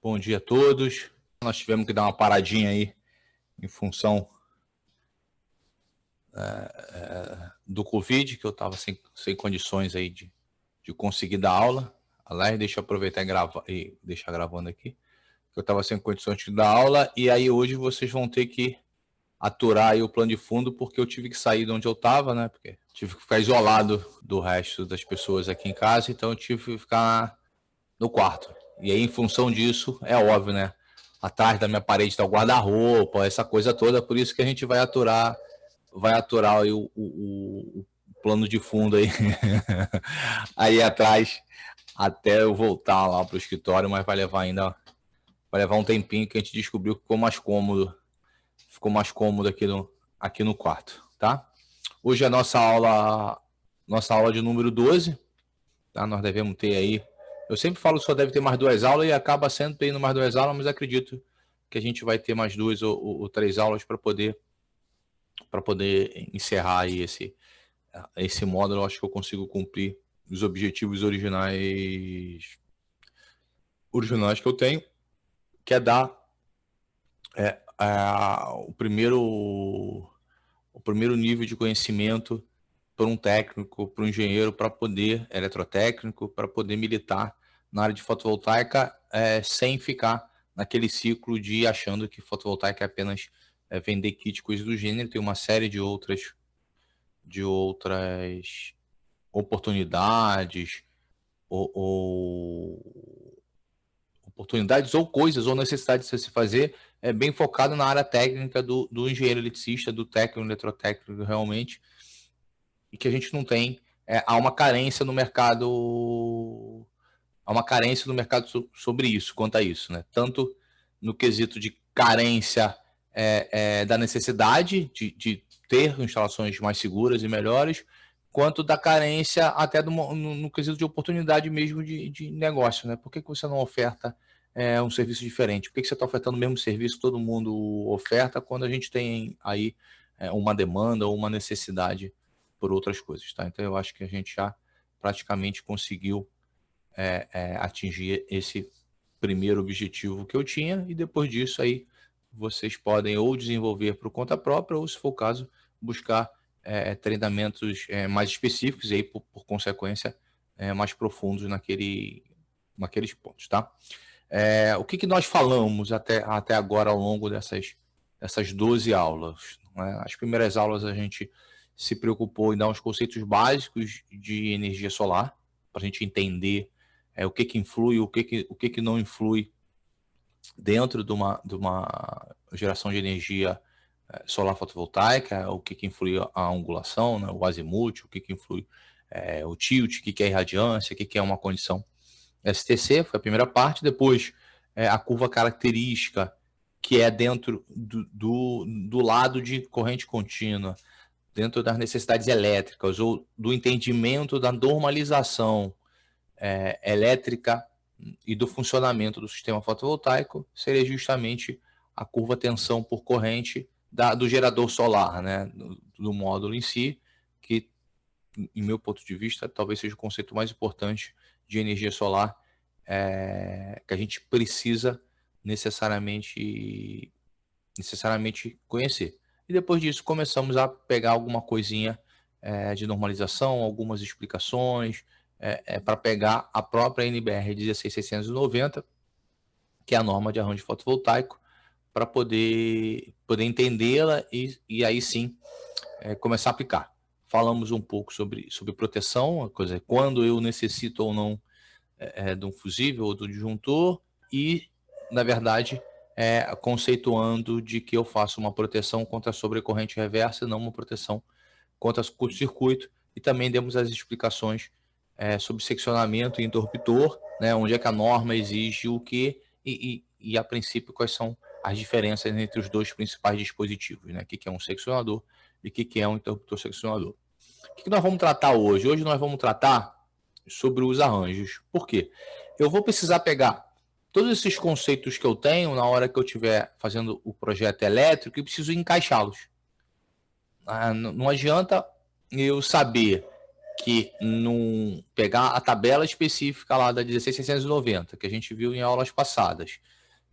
Bom dia a todos. Nós tivemos que dar uma paradinha aí em função do Covid, que eu estava sem condições aí de conseguir dar aula. Aliás, deixa eu aproveitar e deixar gravando aqui, que eu estava sem condições de dar aula, e aí hoje vocês vão ter que aturar aí o plano de fundo, porque eu tive que sair de onde eu estava, né? Porque tive que ficar isolado do resto das pessoas aqui em casa, então eu tive que ficar no quarto. E aí, em função disso, é óbvio, né? Atrás da minha parede está o guarda-roupa, essa coisa toda, por isso que a gente vai aturar aí o plano de fundo aí, aí atrás, até eu voltar lá para o escritório, mas vai levar um tempinho, que a gente descobriu que ficou mais cômodo aqui no quarto, tá? Hoje é a nossa aula de número 12, tá? Nós devemos ter aí, eu sempre falo que só deve ter mais 2 aulas e acaba sendo tendo mais 2 aulas, mas acredito que a gente vai ter mais 2 ou 3 aulas para poder encerrar aí esse módulo. Eu acho que eu consigo cumprir os objetivos originais que eu tenho, que é dar o primeiro nível de conhecimento para um técnico, para um engenheiro, para poder, eletrotécnico, para poder militar na área de fotovoltaica, sem ficar naquele ciclo de achando que fotovoltaica é apenas vender kit, coisas do gênero. Tem uma série de outras oportunidades oportunidades ou coisas ou necessidades de se fazer, bem focado na área técnica do engenheiro eletricista, do técnico eletrotécnico realmente, e que a gente não tem. Há uma carência no mercado, sobre isso, quanto a isso, né? Tanto no quesito de carência da necessidade de ter instalações mais seguras e melhores, quanto da carência até no quesito de oportunidade mesmo de negócio, né? Por que você não oferta um serviço diferente? Por que você está ofertando o mesmo serviço que todo mundo oferta, quando a gente tem aí uma demanda ou uma necessidade por outras coisas, tá? Então eu acho que a gente já praticamente conseguiu atingir esse primeiro objetivo que eu tinha, e depois disso aí vocês podem ou desenvolver por conta própria, ou, se for o caso, buscar treinamentos mais específicos e aí, por consequência, mais profundos naqueles pontos, tá? O que nós falamos até agora ao longo dessas 12 aulas, né? As primeiras aulas a gente se preocupou em dar uns conceitos básicos de energia solar, para a gente entender o que influi, o que não influi dentro de uma geração de energia solar fotovoltaica, o que influi a angulação, né, o azimuth, o que influi o tilt, o que é irradiância, o que é uma condição STC, foi a primeira parte. Depois a curva característica, que é dentro do lado de corrente contínua, dentro das necessidades elétricas, ou do entendimento da normalização elétrica e do funcionamento do sistema fotovoltaico, seria justamente a curva tensão por corrente do gerador solar, né, do módulo em si, que, em meu ponto de vista, talvez seja o conceito mais importante de energia solar que a gente precisa necessariamente conhecer. E depois disso começamos a pegar alguma coisinha de normalização, algumas explicações, para pegar a própria NBR 16690, que é a norma de arranjo fotovoltaico, para poder entendê-la e aí sim começar a aplicar. Falamos um pouco sobre proteção, coisa, quando eu necessito ou não de um fusível ou do disjuntor, e, na verdade, conceituando de que eu faço uma proteção contra a sobrecorrente reversa e não uma proteção contra curto-circuito, e também demos as explicações sobre seccionamento e interruptor, né, onde é que a norma exige o que, e a princípio quais são as diferenças entre os dois principais dispositivos, né, o que é um seccionador e o que é um interruptor seccionador. O que nós vamos tratar hoje? Hoje nós vamos tratar sobre os arranjos. Por quê? Eu vou precisar pegar todos esses conceitos que eu tenho na hora que eu estiver fazendo o projeto elétrico e preciso encaixá-los. Não adianta eu saber que pegar a tabela específica lá da 16690, que a gente viu em aulas passadas,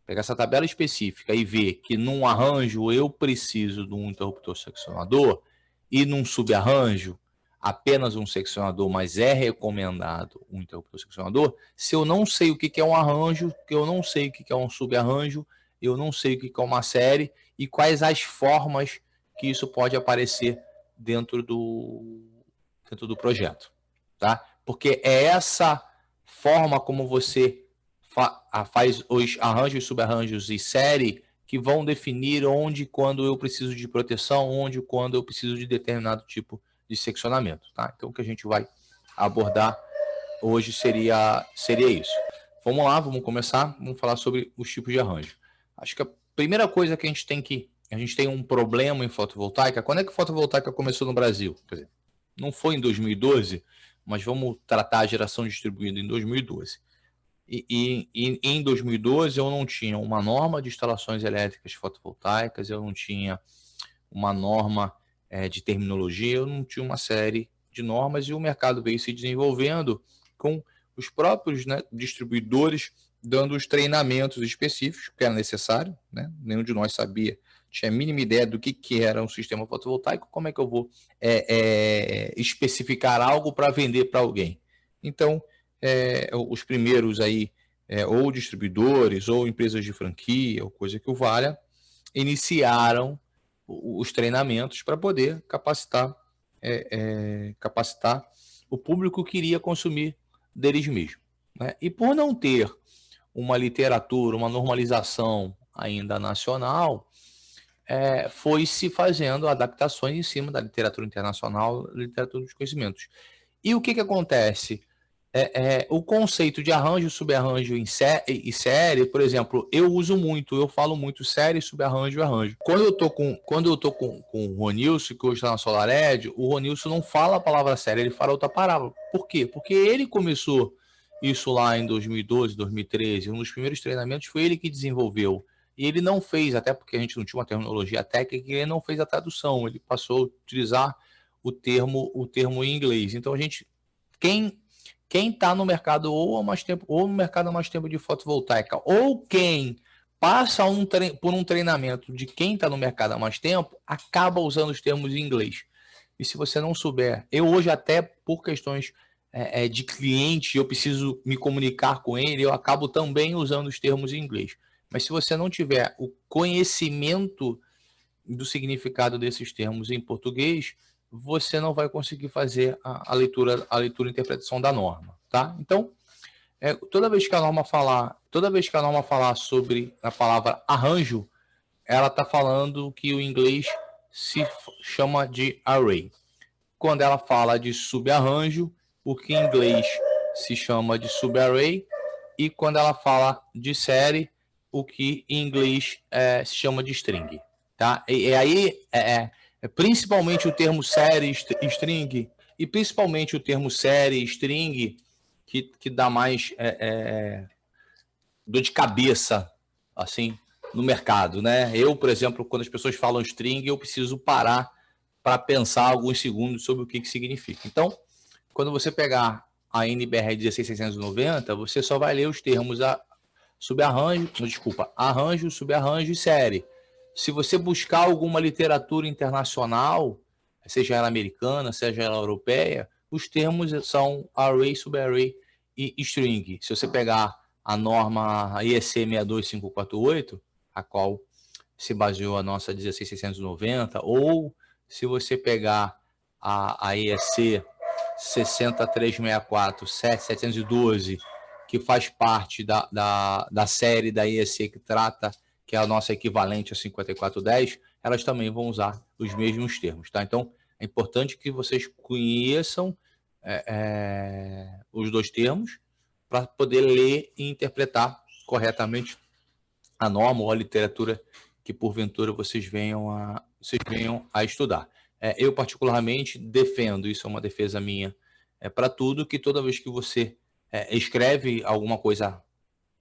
pegar essa tabela específica e ver que num arranjo eu preciso de um interruptor seccionador e num subarranjo apenas um seccionador, mas é recomendado um interruptor seccionador, se eu não sei o que é um arranjo, eu não sei o que é um subarranjo, eu não sei o que é uma série e quais as formas que isso pode aparecer dentro do projeto, tá? Porque é essa forma como você faz os arranjos, subarranjos e série que vão definir onde e quando eu preciso de proteção, onde e quando eu preciso de determinado tipo de seccionamento, tá? Então o que a gente vai abordar hoje seria isso. Vamos lá, vamos começar, vamos falar sobre os tipos de arranjo. Acho que a primeira coisa que a gente tem um problema em fotovoltaica. Quando é que a fotovoltaica começou no Brasil? Quer dizer, não foi em 2012, mas vamos tratar a geração distribuída em 2012. E em 2012 eu não tinha uma norma de instalações elétricas fotovoltaicas, eu não tinha uma norma de terminologia, eu não tinha uma série de normas e o mercado veio se desenvolvendo com os próprios, né, distribuidores dando os treinamentos específicos que era necessário, né? Nenhum de nós sabia, tinha a mínima ideia do que era um sistema fotovoltaico, como é que eu vou especificar algo para vender para alguém. Então, os primeiros aí, ou distribuidores, ou empresas de franquia, ou coisa que o valha, iniciaram os treinamentos para poder capacitar o público que iria consumir deles mesmos, né? E por não ter uma literatura, uma normalização ainda nacional, foi se fazendo adaptações em cima da literatura internacional, literatura dos conhecimentos. E o que acontece? O conceito de arranjo, subarranjo e série, por exemplo, eu falo muito série, subarranjo e arranjo. Quando eu tô com o Ronilson, que hoje está na SolarEd, o Ronilson não fala a palavra série, ele fala outra palavra. Por quê? Porque ele começou isso lá em 2012, 2013, um dos primeiros treinamentos foi ele que desenvolveu. E ele não fez, até porque a gente não tinha uma terminologia técnica, ele não fez a tradução, ele passou a utilizar o termo em inglês. Então quem está no mercado ou há mais tempo, ou no mercado há mais tempo de fotovoltaica, ou quem passa por um treinamento de quem está no mercado há mais tempo, acaba usando os termos em inglês. E se você não souber, eu hoje até por questões de cliente, eu preciso me comunicar com ele, eu acabo também usando os termos em inglês. Mas se você não tiver o conhecimento do significado desses termos em português, você não vai conseguir fazer a leitura e interpretação da norma, tá? Então, toda vez que a norma falar sobre a palavra arranjo, ela está falando que o inglês se chama de array. Quando ela fala de subarranjo, o que em inglês se chama de subarray, e quando ela fala de série, o que em inglês se chama de string, tá? E aí principalmente o termo série string e principalmente o termo série string que dá mais dor de cabeça assim no mercado, né? Eu, por exemplo, quando as pessoas falam string, eu preciso parar para pensar alguns segundos sobre o que significa. Então, quando você pegar a NBR 16690, você só vai ler os termos arranjo, subarranjo e série. Se você buscar alguma literatura internacional, seja ela americana, seja ela europeia, os termos são array, subarray e string. Se você pegar a norma IEC 62548, a qual se baseou a nossa 16690, ou se você pegar a IEC 60364 7712, que faz parte da série da IEC que trata, que é a nossa equivalente a 5410, elas também vão usar os mesmos termos, tá? Então, é importante que vocês conheçam os dois termos para poder ler e interpretar corretamente a norma ou a literatura que porventura vocês venham a estudar. Eu particularmente defendo, isso é uma defesa minha para tudo, que toda vez que você escreve alguma coisa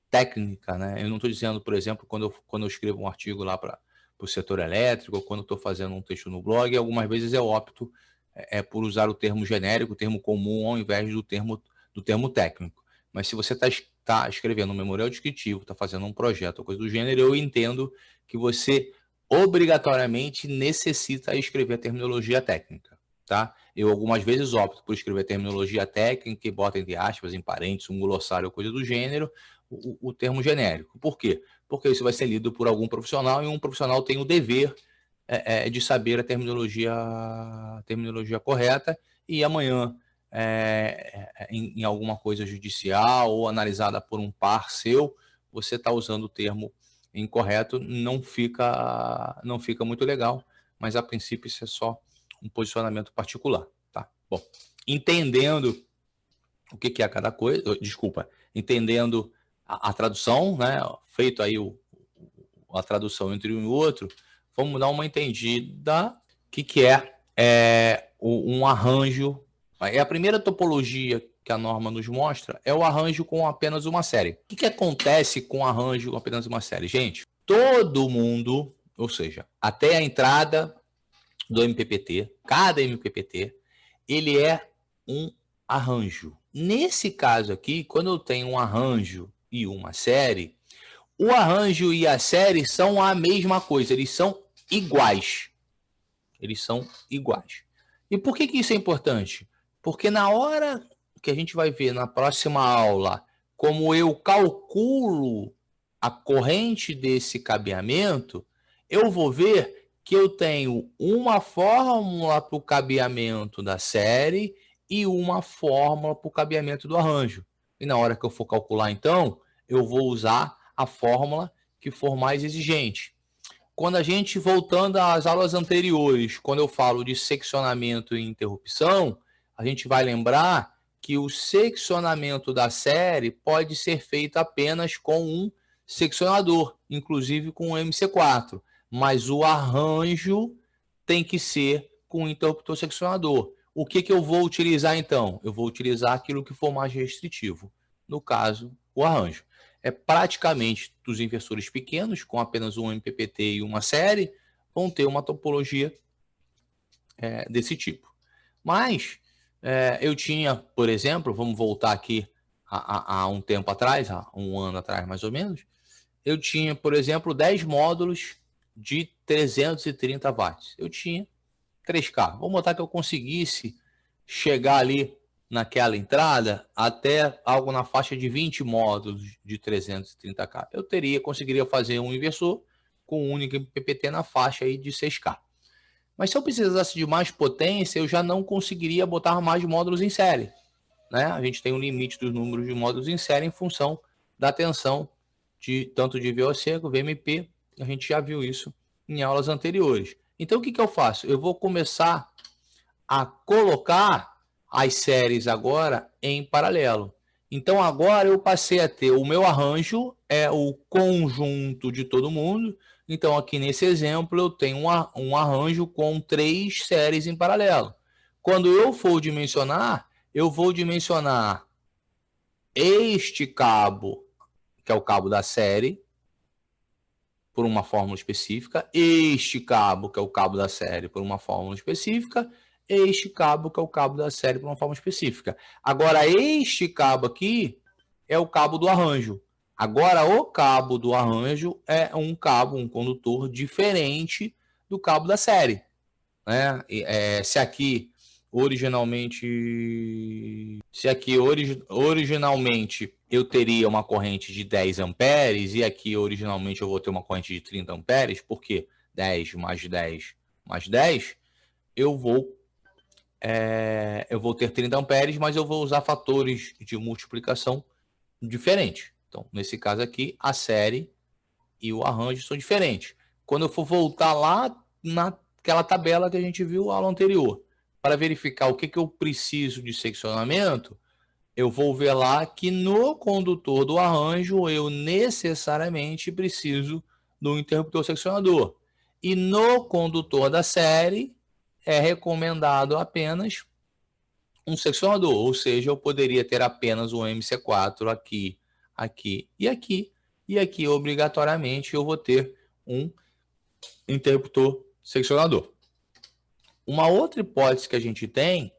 técnica, né? Eu não estou dizendo, por exemplo, quando eu escrevo um artigo lá para o setor elétrico, ou quando estou fazendo um texto no blog, algumas vezes eu opto por usar o termo genérico, o termo comum, ao invés do termo técnico. Mas se você está escrevendo um memorial descritivo, está fazendo um projeto ou coisa do gênero, eu entendo que você obrigatoriamente necessita escrever a terminologia técnica, tá? Eu algumas vezes opto por escrever a terminologia técnica e boto entre aspas, em parênteses, um glossário ou coisa do gênero, o termo genérico. Por quê? Porque isso vai ser lido por algum profissional e um profissional tem o dever de saber a terminologia correta e amanhã em alguma coisa judicial ou analisada por um par seu, você está usando o termo incorreto, não fica muito legal, mas a princípio isso é só um posicionamento particular, tá? Bom, entendendo o que é cada coisa, entendendo a tradução, né? Feito aí a tradução entre um e outro, vamos dar uma entendida que é um arranjo. É a primeira topologia que a norma nos mostra, é o arranjo com apenas uma série. O que acontece com o arranjo com apenas uma série? Gente, todo mundo, ou seja, até a entrada do MPPT, cada MPPT, ele é um arranjo. Nesse caso aqui, quando eu tenho um arranjo e uma série, o arranjo e a série são a mesma coisa, eles são iguais. Eles são iguais. E por que isso é importante? Porque na hora que a gente vai ver na próxima aula como eu calculo a corrente desse cabeamento, eu vou ver que eu tenho uma fórmula para o cabeamento da série e uma fórmula para o cabeamento do arranjo. E na hora que eu for calcular, então, eu vou usar a fórmula que for mais exigente. Quando a gente, voltando às aulas anteriores, quando eu falo de seccionamento e interrupção, a gente vai lembrar que o seccionamento da série pode ser feito apenas com um seccionador, inclusive com um MC4, mas o arranjo tem que ser com um interruptor seccionador. O que eu vou utilizar então? Eu vou utilizar aquilo que for mais restritivo, no caso, o arranjo. Praticamente dos inversores pequenos, com apenas um MPPT e uma série, vão ter uma topologia desse tipo. Mas eu tinha, por exemplo, vamos voltar aqui a um tempo atrás, há um ano atrás mais ou menos, eu tinha, por exemplo, 10 módulos de 330 watts. Eu tinha 3K. Vamos botar que eu conseguisse chegar ali naquela entrada até algo na faixa de 20 módulos de 330K. Eu conseguiria fazer um inversor com um único MPPT na faixa aí de 6K. Mas se eu precisasse de mais potência, eu já não conseguiria botar mais módulos em série, né? A gente tem um limite dos números de módulos em série em função da tensão tanto de VOC como VMP. A gente já viu isso em aulas anteriores. Então, o que eu faço? Eu vou começar a colocar as séries agora em paralelo. Então, agora eu passei a ter o meu arranjo, é o conjunto de todo mundo. Então, aqui nesse exemplo, eu tenho um arranjo com 3 séries em paralelo. Quando eu for dimensionar, eu vou dimensionar este cabo, que é o cabo da série, por uma fórmula específica, este cabo, que é o cabo da série, por uma fórmula específica, este cabo, que é o cabo da série, por uma fórmula específica. Agora, este cabo aqui é o cabo do arranjo. Agora, o cabo do arranjo é um cabo, um condutor diferente do cabo da série, né? Se aqui originalmente eu teria uma corrente de 10 amperes e aqui originalmente eu vou ter uma corrente de 30 amperes, porque 10 mais 10 mais 10, eu vou ter 30 amperes, mas eu vou usar fatores de multiplicação diferentes. Então, nesse caso aqui, a série e o arranjo são diferentes. Quando eu for voltar lá naquela tabela que a gente viu na aula anterior, para verificar o que eu preciso de seccionamento, eu vou ver lá que no condutor do arranjo eu necessariamente preciso do interruptor seccionador. E no condutor da série é recomendado apenas um seccionador, ou seja, eu poderia ter apenas um MC4 aqui, aqui e aqui, e aqui obrigatoriamente eu vou ter um interruptor seccionador. Uma outra hipótese que a gente tem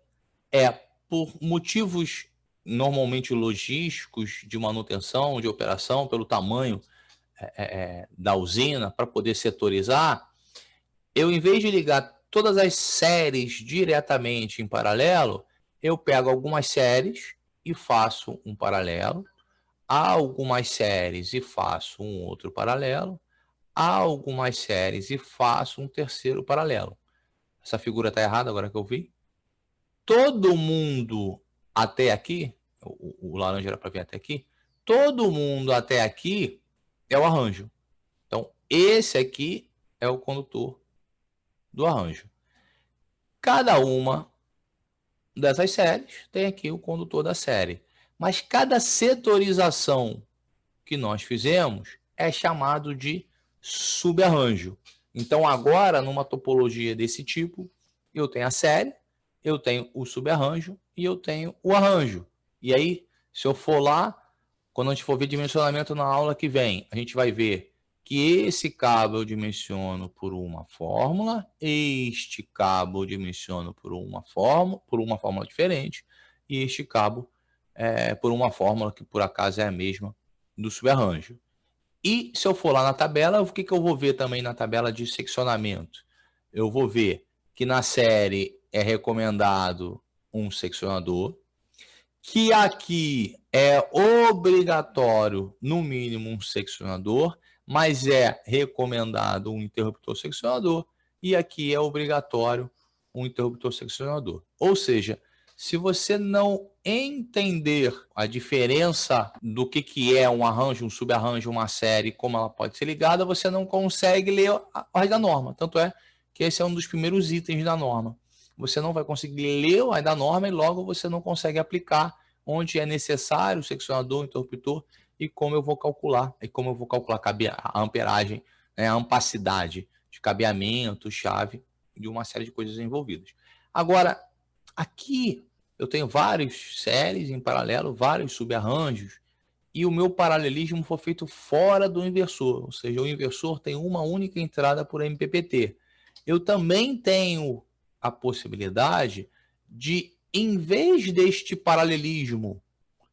é por motivos normalmente logísticos de manutenção, de operação, pelo tamanho da usina, para poder setorizar, eu, em vez de ligar todas as séries diretamente em paralelo, eu pego algumas séries e faço um paralelo, há algumas séries e faço um outro paralelo, há algumas séries e faço um terceiro paralelo. Essa figura está errada agora que eu vi. Todo mundo até aqui, o laranja era para vir até aqui, todo mundo até aqui é o arranjo. Então, esse aqui é o condutor do arranjo. Cada uma dessas séries tem aqui o condutor da série. Mas cada setorização que nós fizemos é chamado de subarranjo. Então, agora, numa topologia desse tipo, eu tenho a série, eu tenho o subarranjo e eu tenho o arranjo. E aí, se eu for lá, quando a gente for ver dimensionamento na aula que vem, a gente vai ver que esse cabo eu dimensiono por uma fórmula, este cabo eu dimensiono por uma fórmula diferente, e este cabo por uma fórmula que por acaso é a mesma do subarranjo. E se eu for lá na tabela, o que eu vou ver também na tabela de seccionamento? Eu vou ver que na série é recomendado um seccionador, que aqui é obrigatório, no mínimo, um seccionador, mas é recomendado um interruptor seccionador, e aqui é obrigatório um interruptor seccionador. Ou seja, se você não entender a diferença do que é um arranjo, um subarranjo, uma série, como ela pode ser ligada, você não consegue ler a ordem da norma. Tanto é que esse é um dos primeiros itens da norma. Você não vai conseguir ler a ordem da norma e logo você não consegue aplicar onde é necessário o seccionador, o interruptor e como eu vou calcular, a amperagem, né, a ampacidade de cabeamento, chave, de uma série de coisas envolvidas. Agora, aqui eu tenho várias séries em paralelo, vários subarranjos, e o meu paralelismo foi feito fora do inversor, ou seja, o inversor tem uma única entrada por MPPT. Eu também tenho a possibilidade de, em vez deste paralelismo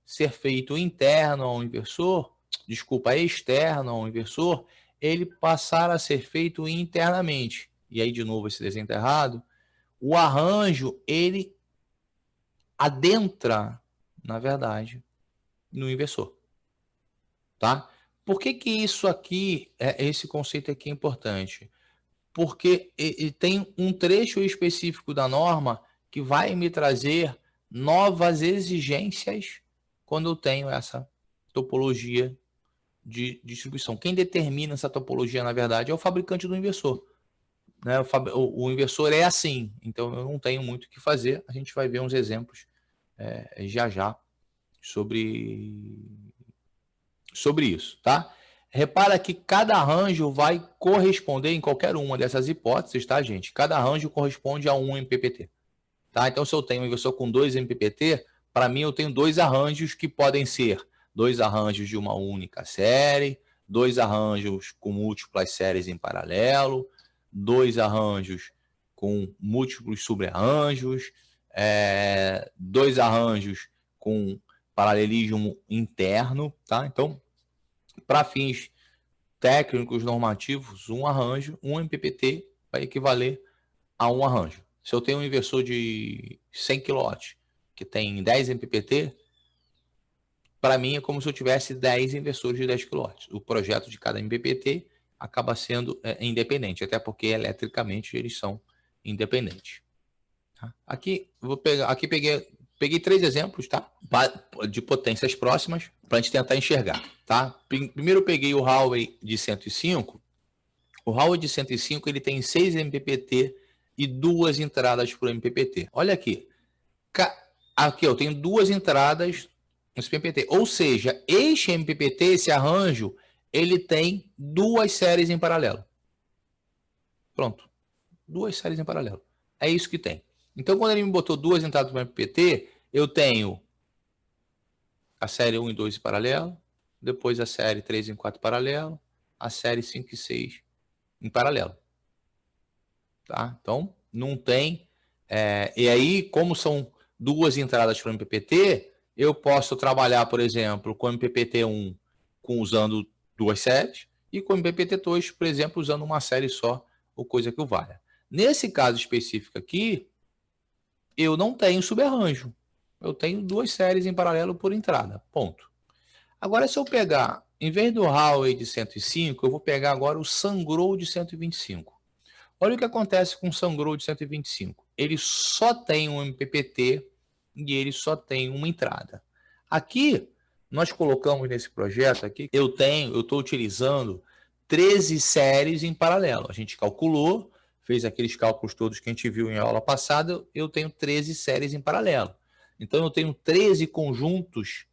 ser feito interno ao inversor, externo ao inversor, ele passar a ser feito internamente. E aí, de novo, esse desenho está errado. O arranjo, ele adentra, na verdade, no inversor. Tá? Por que isso aqui, esse conceito aqui é importante? Porque tem um trecho específico da norma que vai me trazer novas exigências quando eu tenho essa topologia de distribuição. Quem determina essa topologia, na verdade, é o fabricante do inversor. Né? O inversor é assim, então eu não tenho muito o que fazer. A gente vai ver uns exemplos já sobre isso, tá? Repara que cada arranjo vai corresponder em qualquer uma dessas hipóteses, tá, gente? Cada arranjo corresponde a um MPPT, tá? Então, se eu tenho um inversor com 2 MPPT, para mim eu tenho 2 arranjos que podem ser 2 arranjos de uma única série, 2 arranjos com múltiplas séries em paralelo, 2 arranjos com múltiplos subarranjos, 2 arranjos com paralelismo interno, tá? Então, para fins técnicos normativos, um arranjo, um MPPT vai equivaler a um arranjo. Se eu tenho um inversor de 100 kW que tem 10 MPPT, para mim é como se eu tivesse 10 inversores de 10 kW. O projeto de cada MPPT acaba sendo independente, até porque eletricamente eles são independentes. Aqui peguei 3 exemplos, tá? De potências próximas para a gente tentar enxergar, tá? Primeiro eu peguei o Huawei de 105. O Huawei de 105 ele tem 6 MPPT e 2 entradas por MPPT. Olha aqui. Aqui eu tenho 2 entradas nesse MPPT. Ou seja, este MPPT, esse arranjo, ele tem 2 séries em paralelo. Pronto. 2 séries em paralelo. É isso que tem. Então, quando ele me botou 2 entradas para MPPT, eu tenho a série 1 e 2 em paralelo, depois a série 3 e 4 em paralelo, a série 5 e 6 em paralelo. Tá? Então, não tem E aí, como são duas entradas para o MPPT, eu posso trabalhar, por exemplo, com o MPPT1 usando duas séries e com o MPPT2, por exemplo, usando uma série só, ou coisa que o valha. Nesse caso específico aqui, eu não tenho subarranjo. Eu tenho duas séries em paralelo por entrada, ponto. Agora, se eu pegar, em vez do Huawei de 105, eu vou pegar agora o Sungrow de 125. Olha o que acontece com o Sungrow de 125. Ele só tem um MPPT e ele só tem uma entrada. Aqui, nós colocamos nesse projeto aqui, eu estou utilizando 13 séries em paralelo. A gente calculou, fez aqueles cálculos todos que a gente viu em aula passada, eu tenho 13 séries em paralelo. Então, eu tenho 13 conjuntos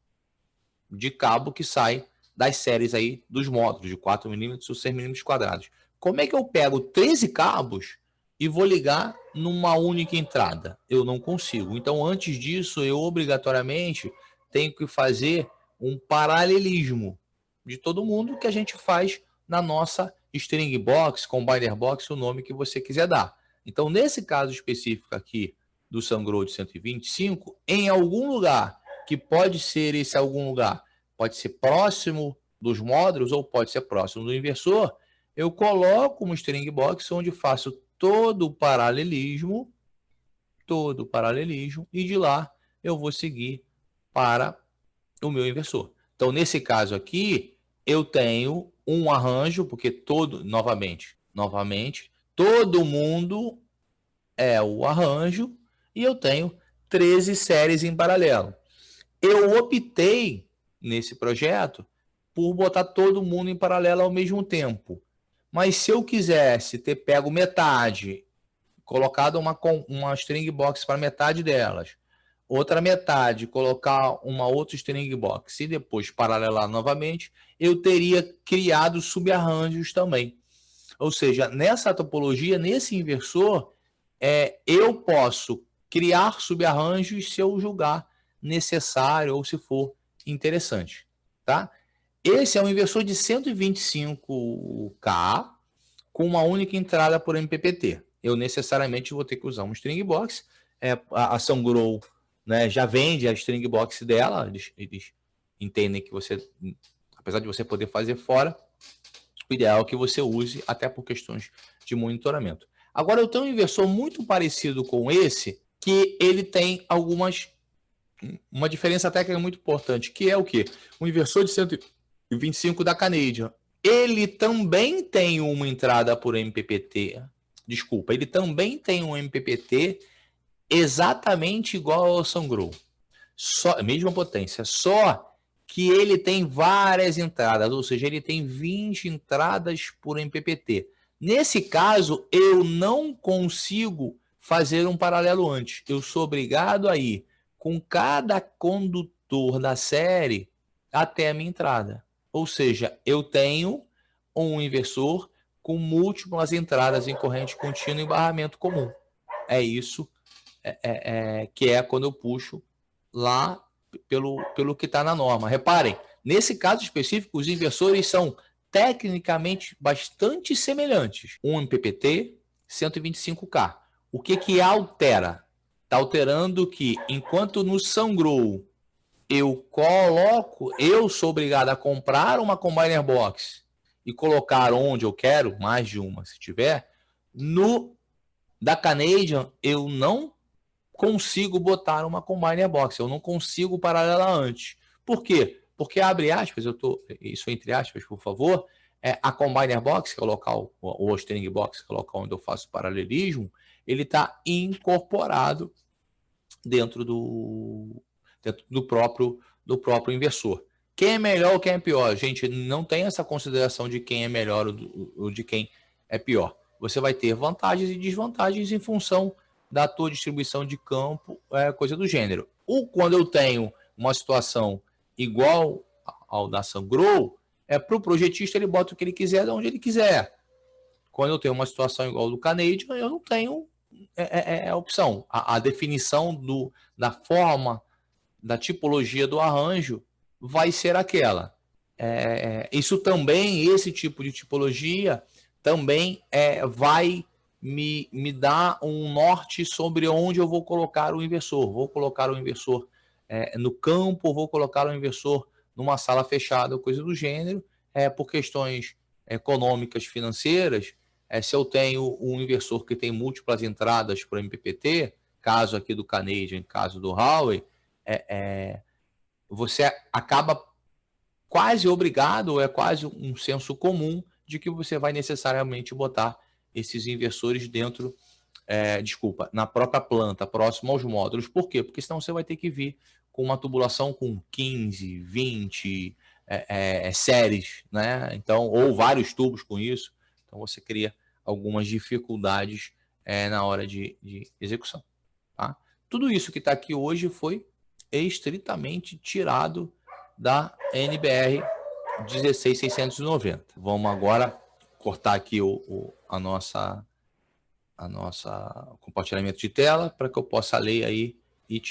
de cabo que saem das séries aí dos módulos de 4 milímetros ou 6 milímetros quadrados. Como é que eu pego 13 cabos e vou ligar numa única entrada? Eu não consigo. Então, antes disso, eu obrigatoriamente tenho que fazer um paralelismo de todo mundo que a gente faz na nossa string box, combiner box, o nome que você quiser dar. Então, nesse caso específico aqui do Sungrow de 125, em algum lugar, que pode ser esse algum lugar, pode ser próximo dos módulos ou pode ser próximo do inversor, eu coloco uma string box onde faço todo o paralelismo, e de lá eu vou seguir para o meu inversor. Então, nesse caso aqui, eu tenho um arranjo, porque novamente, todo mundo é o arranjo, e eu tenho 13 séries em paralelo. Eu optei, nesse projeto, por botar todo mundo em paralelo ao mesmo tempo. Mas se eu quisesse ter pego metade, colocado uma string box para metade delas, outra metade, colocar uma outra string box e depois paralelar novamente, eu teria criado subarranjos também. Ou seja, nessa topologia, nesse inversor, eu posso criar subarranjos se eu julgar necessário ou se for interessante, tá? Esse é um inversor de 125K com uma única entrada por MPPT. Eu necessariamente vou ter que usar uma string box. A Sungrow, né, já vende a string box dela. Eles entendem que você, apesar de você poder fazer fora, o ideal é que você use até por questões de monitoramento. Agora, eu tenho um inversor muito parecido com esse, que ele tem uma diferença técnica muito importante, que é o quê? O inversor de 125 da Canadian. Ele também tem uma entrada por MPPT. Desculpa, ele também tem um MPPT exatamente igual ao Sungrow. Mesma potência, só que ele tem várias entradas, ou seja, ele tem 20 entradas por MPPT. Nesse caso, eu não consigo fazer um paralelo antes. Eu sou obrigado a ir com cada condutor da série até a minha entrada. Ou seja, eu tenho um inversor com múltiplas entradas em corrente contínua e barramento comum. É isso que é quando eu puxo lá pelo que está na norma. Reparem, nesse caso específico, os inversores são tecnicamente bastante semelhantes. Um MPPT, 125K. O que altera? Está alterando que, enquanto no Sungrow eu sou obrigado a comprar uma Combiner Box e colocar onde eu quero, mais de uma se tiver, no da Canadian eu não consigo botar uma Combiner Box, eu não consigo paralela antes. Por quê? Porque, abre aspas, isso entre aspas, por favor, a Combiner Box, que é o local, ou a String Box, que é o local onde eu faço paralelismo, ele está incorporado dentro do próprio inversor. Quem é melhor ou quem é pior? Gente, não tem essa consideração de quem é melhor ou de quem é pior. Você vai ter vantagens e desvantagens em função da tua distribuição de campo, coisa do gênero. Ou quando eu tenho uma situação igual ao da Sungrow, para o projetista ele bota o que ele quiser de onde ele quiser. Quando eu tenho uma situação igual ao do Canadian, eu não tenho a opção. A definição da forma, da tipologia do arranjo vai ser aquela. Esse tipo de tipologia também vai me dá um norte sobre onde eu vou colocar o inversor. Vou colocar o inversor no campo, vou colocar o inversor numa sala fechada, coisa do gênero, por questões econômicas, financeiras. Se eu tenho um inversor que tem múltiplas entradas para o MPPT, caso aqui do Canadian, caso do Huawei, você acaba quase obrigado, ou é quase um senso comum, de que você vai necessariamente botar esses inversores dentro, na própria planta, próximo aos módulos. Por quê? Porque senão você vai ter que vir com uma tubulação com 15, 20 séries, né? Então, ou vários tubos com isso. Então, você cria algumas dificuldades na hora de execução. Tá? Tudo isso que está aqui hoje foi estritamente tirado da NBR 16690. Vamos agora cortar aqui a nossa compartilhamento de tela para que eu possa ler aí e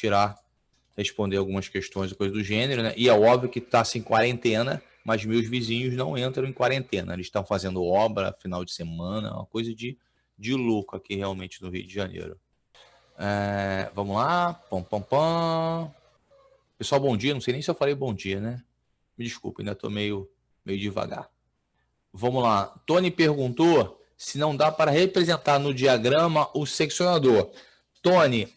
responder algumas questões e coisas do gênero, né? E é óbvio que está sem quarentena, mas meus vizinhos não entram em quarentena. Eles estão fazendo obra final de semana, uma coisa de louco aqui realmente no Rio de Janeiro. Vamos lá. Pom, pom, pom. Pessoal, bom dia. Não sei nem se eu falei bom dia, né? Me desculpa, ainda estou meio devagar. Vamos lá. Tony perguntou se não dá para representar no diagrama o seccionador. Tony,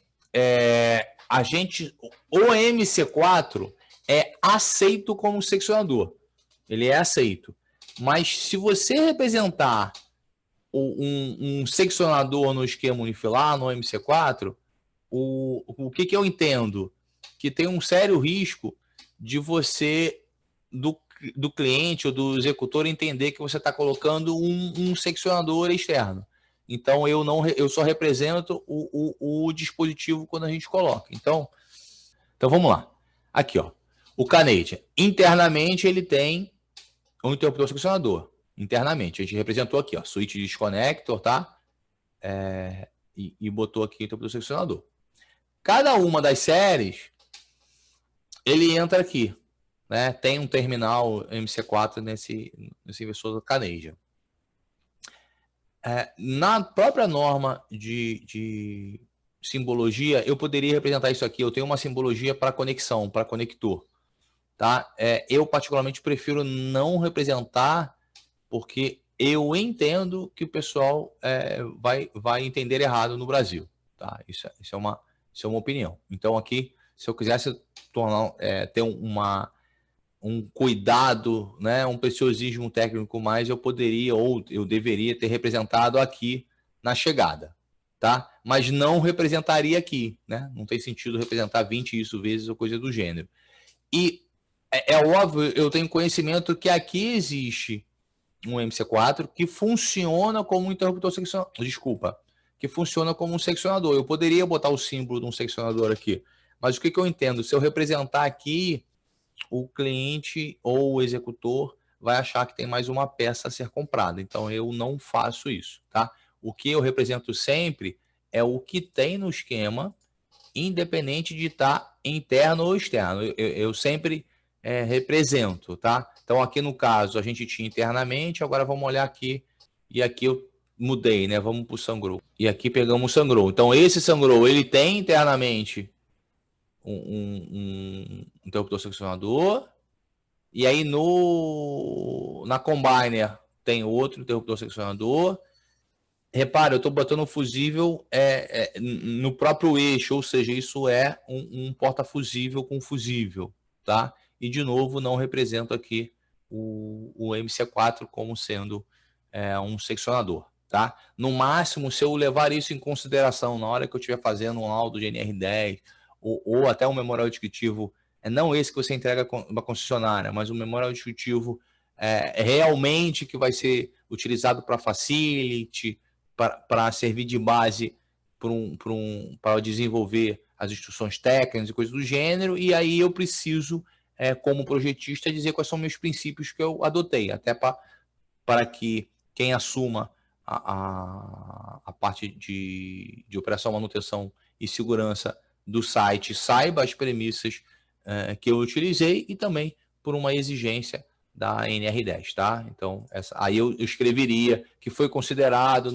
o MC4 é aceito como seccionador. Ele é aceito. Mas se você representar um seccionador no esquema unifilar, no MC4, o que eu entendo? Que tem um sério risco de você, do cliente ou do executor, entender que você está colocando um seccionador externo. Então, eu só represento o dispositivo quando a gente coloca. Então vamos lá. Aqui, ó. O Canadian, internamente, ele tem um interruptor seccionador. Internamente. A gente representou aqui, ó, switch disconnector, tá? E botou aqui o interruptor seccionador. Cada uma das séries, ele entra aqui, né? Tem um terminal MC4 nesse inversor do Canadian. Na própria norma de simbologia, eu poderia representar isso aqui. Eu tenho uma simbologia para conexão, para conector. Tá? Eu, particularmente, prefiro não representar, porque eu entendo que o pessoal vai entender errado no Brasil. Tá? Isso é uma opinião. Então, aqui, se eu quisesse ter um cuidado, né, um preciosismo técnico mais, eu poderia ou eu deveria ter representado aqui na chegada, tá? Mas não representaria aqui, né? Não tem sentido representar 20 isso vezes ou coisa do gênero. E é óbvio, eu tenho conhecimento que aqui existe um MC4 que funciona como um interruptor seccionador. Desculpa, que funciona como um seccionador. Eu poderia botar o símbolo de um seccionador aqui, mas o que eu entendo? Se eu representar aqui, o cliente ou o executor vai achar que tem mais uma peça a ser comprada. Então, eu não faço isso, tá? O que eu represento sempre é o que tem no esquema, independente de estar interno ou externo. Eu sempre represento, tá? Então, aqui no caso, a gente tinha internamente, agora vamos olhar aqui, e aqui eu mudei, né? Vamos para o Sungrow. E aqui pegamos o Sungrow. Então, esse Sungrow, ele tem internamente um interruptor seccionador, e aí na Combiner tem outro interruptor seccionador. Repara, eu estou botando o fusível no próprio eixo, ou seja, isso é um porta-fusível com fusível, tá? E, de novo, não represento aqui o MC4 como sendo um seccionador, tá? No máximo, se eu levar isso em consideração na hora que eu estiver fazendo um laudo de NR10 ou até um memorial descritivo, não esse que você entrega na concessionária, mas um memorial descritivo realmente que vai ser utilizado para facility, para servir de base para desenvolver as instruções técnicas e coisas do gênero, e aí eu preciso, como projetista, dizer quais são meus princípios que eu adotei, até para que quem assuma a parte de operação, manutenção e segurança do site saiba as premissas que eu utilizei, e também por uma exigência da NR10, tá? Então, aí eu escreveria que foi considerado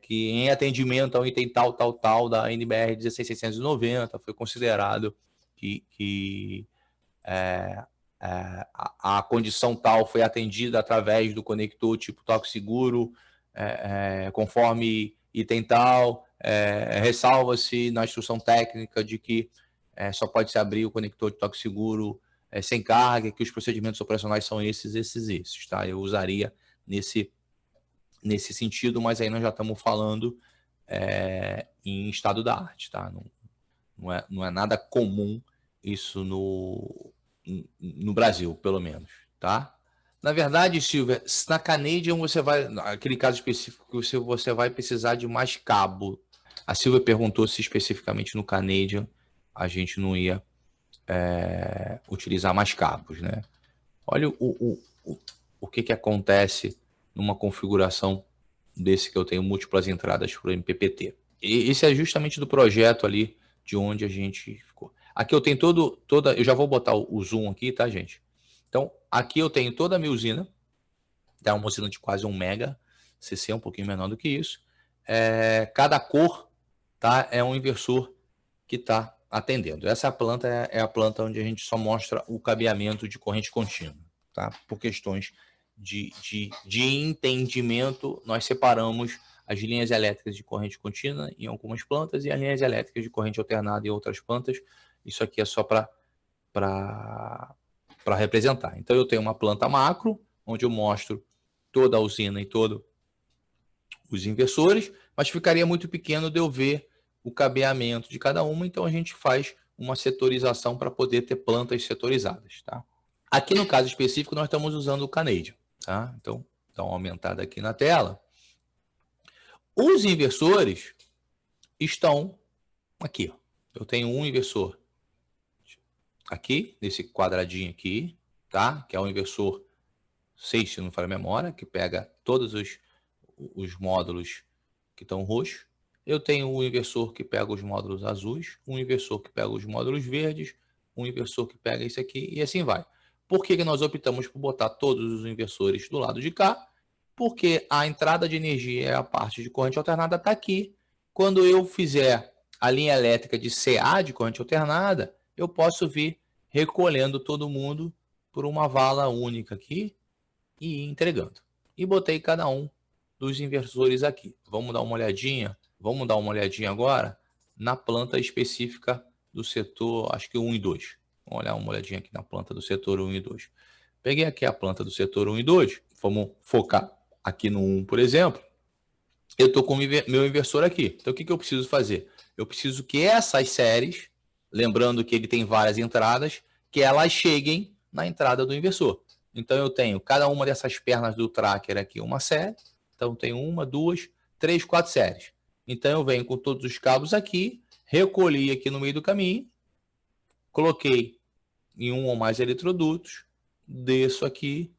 que em atendimento ao item tal, tal, tal da NBR 16690 foi considerado que a condição tal foi atendida através do conector tipo toque seguro, conforme item tal, ressalva-se na instrução técnica de que só pode se abrir o conector de toque seguro sem carga, que os procedimentos operacionais são esses, tá? Eu usaria nesse sentido, mas aí nós já estamos falando em estado da arte, tá? Não é nada comum isso no Brasil, pelo menos, tá? Na verdade, Silvia, na Canadian você vai, aquele caso específico, você vai precisar de mais cabo. A Silvia perguntou se especificamente no Canadian a gente não ia utilizar mais cabos, né? Olha o que acontece numa configuração desse que eu tenho múltiplas entradas para o MPPT. E esse é justamente do projeto ali de onde a gente ficou. Aqui eu tenho eu já vou botar o zoom aqui, tá, gente? Então, aqui eu tenho toda a minha usina, tá? Uma usina de quase 1 mega, CC é um pouquinho menor do que isso. Cada cor, tá, é um inversor que está atendendo. Essa planta é a planta onde a gente só mostra o cabeamento de corrente contínua, tá? Por questões de entendimento, nós separamos as linhas elétricas de corrente contínua em algumas plantas e as linhas elétricas de corrente alternada em outras plantas. Isso aqui é só para representar. Então, eu tenho uma planta macro, onde eu mostro toda a usina e todos os inversores, mas ficaria muito pequeno de eu ver o cabeamento de cada uma, então a gente faz uma setorização para poder ter plantas setorizadas, tá? Aqui no caso específico, nós estamos usando o Canadian, tá? Então, dá uma aumentada aqui na tela. Os inversores estão aqui, ó. Eu tenho um inversor aqui, nesse quadradinho aqui, tá? Que é o inversor 6, se não for a memória, que pega todos os módulos que estão roxos. Eu tenho um inversor que pega os módulos azuis, um inversor que pega os módulos verdes, um inversor que pega isso aqui e assim vai. Por que nós optamos por botar todos os inversores do lado de cá? Porque a entrada de energia, a parte de corrente alternada, está aqui. Quando eu fizer a linha elétrica de CA, de corrente alternada, eu posso vir recolhendo todo mundo por uma vala única aqui e ir entregando. E botei cada um dos inversores aqui. Vamos dar uma olhadinha agora na planta específica do setor, acho que 1 e 2. Vamos olhar uma olhadinha aqui na planta do setor 1 e 2. Peguei aqui a planta do setor 1 e 2, vamos focar aqui no 1, por exemplo. Eu estou com meu inversor aqui. Então, o que eu preciso fazer? Eu preciso que essas séries, lembrando que ele tem várias entradas, que elas cheguem na entrada do inversor. Então, eu tenho cada uma dessas pernas do tracker aqui uma série. Então, tem 1, 2, 3, 4 séries. Então, eu venho com todos os cabos aqui, recolhi aqui no meio do caminho, coloquei em um ou mais eletrodutos, desço aqui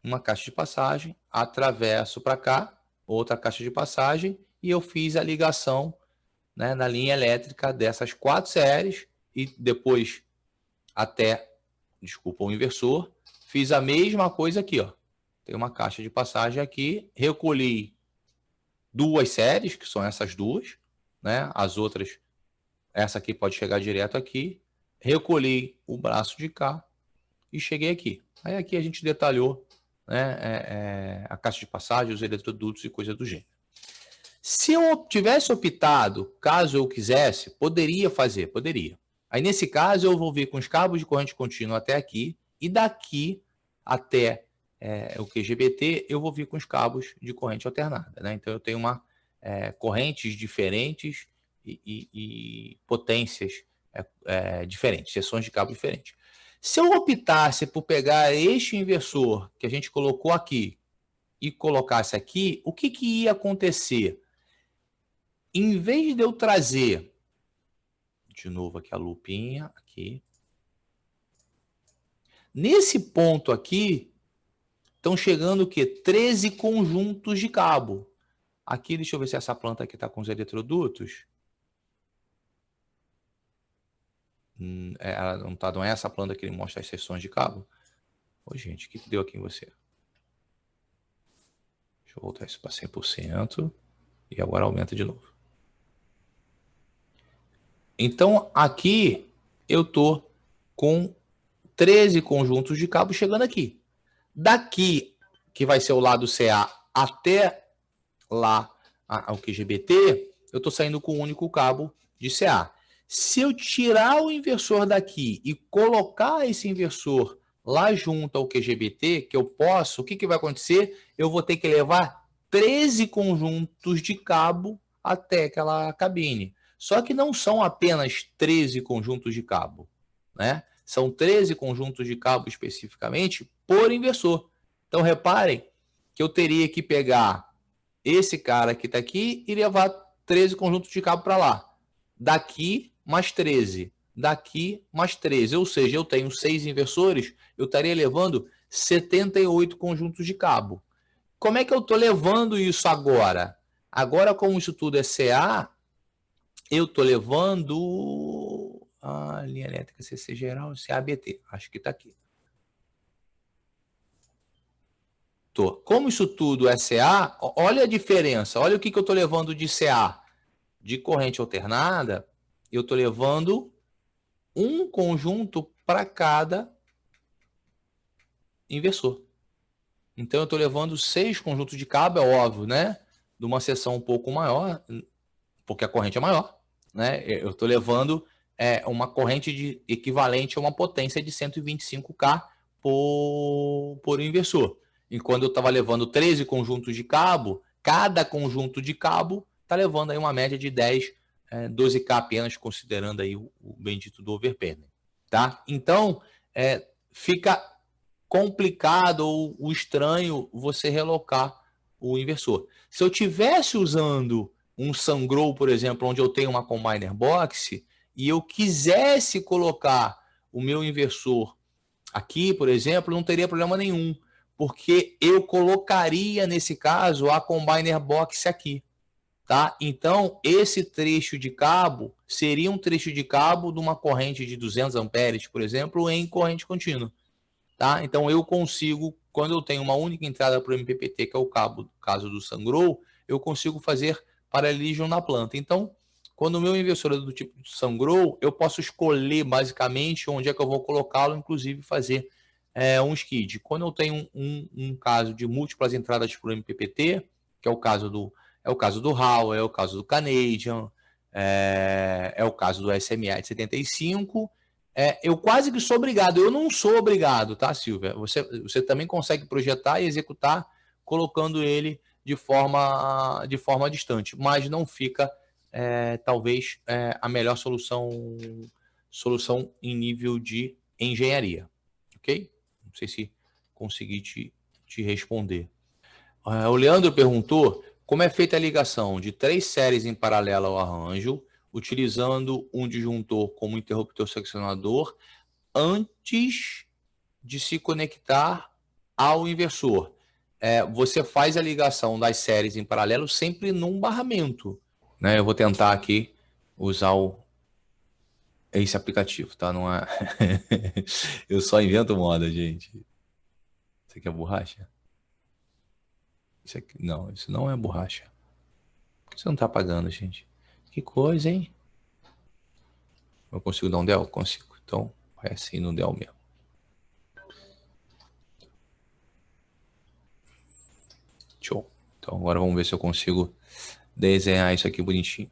uma caixa de passagem, atravesso para cá, outra caixa de passagem, e eu fiz a ligação, né, na linha elétrica dessas 4 séries e depois até, desculpa, o inversor, fiz a mesma coisa aqui, ó. Tem uma caixa de passagem aqui, recolhi 2 séries, que são essas duas, né? As outras, essa aqui pode chegar direto aqui, recolhi o braço de cá e cheguei aqui. Aí aqui a gente detalhou, né, a caixa de passagem, os eletrodutos e coisa do gênero. Se eu tivesse optado, caso eu quisesse, poderia fazer, poderia. Aí nesse caso eu vou vir com os cabos de corrente contínua até aqui e daqui até o QGBT eu vou vir com os cabos de corrente alternada, né? Então eu tenho correntes diferentes e potências diferentes, seções de cabo diferentes. Se eu optasse por pegar este inversor que a gente colocou aqui e colocasse aqui, o que ia acontecer? Em vez de eu trazer, de novo aqui a lupinha, aqui, nesse ponto aqui, estão chegando o quê? 13 conjuntos de cabo. Aqui, deixa eu ver se essa planta aqui está com os eletrodutos. Ela não é essa planta que ele mostra as seções de cabo? Ô, gente, o que deu aqui em você? Deixa Deixa eu voltar isso para 100%. E agora aumenta de novo. Então, aqui eu estou com 13 conjuntos de cabo chegando aqui. Daqui, que vai ser o lado CA, até lá ao QGBT, eu estou saindo com um único cabo de CA. Se eu tirar o inversor daqui e colocar esse inversor lá junto ao QGBT, que eu posso, o que vai acontecer? Eu vou ter que levar 13 conjuntos de cabo até aquela cabine. Só que não são apenas 13 conjuntos de cabo, né? São 13 conjuntos de cabo especificamente por inversor. Então, reparem que eu teria que pegar esse cara que está aqui e levar 13 conjuntos de cabo para lá. Daqui, mais 13. Daqui, mais 13. Ou seja, eu tenho 6 inversores, eu estaria levando 78 conjuntos de cabo. Como é que eu estou levando isso agora? Agora, como isso tudo é CA, eu estou levando a linha elétrica CC geral, CABT. Acho que está aqui. Como isso tudo é CA, olha a diferença. Olha o que eu estou levando de CA. De corrente alternada, eu estou levando um conjunto para cada inversor. Então, eu estou levando 6 conjuntos de cabo, é óbvio, né? De uma seção um pouco maior, porque a corrente é maior, né? Eu estou levando uma corrente equivalente a uma potência de 125K por inversor. E quando eu estava levando 13 conjuntos de cabo, cada conjunto de cabo está levando aí uma média de 12K apenas, considerando aí o bendito do overpending, tá? Então, fica complicado ou o estranho você relocar o inversor. Se eu tivesse usando um Sungrow, por exemplo, onde eu tenho uma Combiner Box, e eu quisesse colocar o meu inversor aqui, por exemplo, não teria problema nenhum, porque eu colocaria, nesse caso, a Combiner Box aqui. Tá? Então, esse trecho de cabo seria um trecho de cabo de uma corrente de 200 amperes, por exemplo, em corrente contínua. Tá? Então, eu consigo, quando eu tenho uma única entrada para o MPPT, que é o cabo, caso do Sungrow, eu consigo fazer paralelismo na planta. Então, quando o meu inversor é do tipo de Sungrow, eu posso escolher basicamente onde é que eu vou colocá-lo, inclusive fazer um skid. Quando eu tenho um caso de múltiplas entradas para o MPPT, que é o caso do Howell, é o caso do Canadian, é o caso do SMA de 75, eu quase que sou obrigado. Eu não sou obrigado, tá, Silvia? Você também consegue projetar e executar colocando ele de forma distante, mas não fica, talvez, a melhor solução em nível de engenharia, ok? Não sei se consegui te responder. O Leandro perguntou como é feita a ligação de 3 séries em paralelo ao arranjo, utilizando um disjuntor como interruptor seccionador, antes de se conectar ao inversor. Você faz a ligação das séries em paralelo sempre num barramento. Né? Eu vou tentar aqui usar esse aplicativo, tá? Não é... Eu só invento moda, gente. Isso aqui é borracha? Isso aqui... Não, isso não é borracha. Por que você não tá apagando, gente? Que coisa, hein? Eu consigo dar um del? Consigo. Então, vai assim no del mesmo. Show. Então, agora vamos ver se eu consigo desenhar isso aqui bonitinho.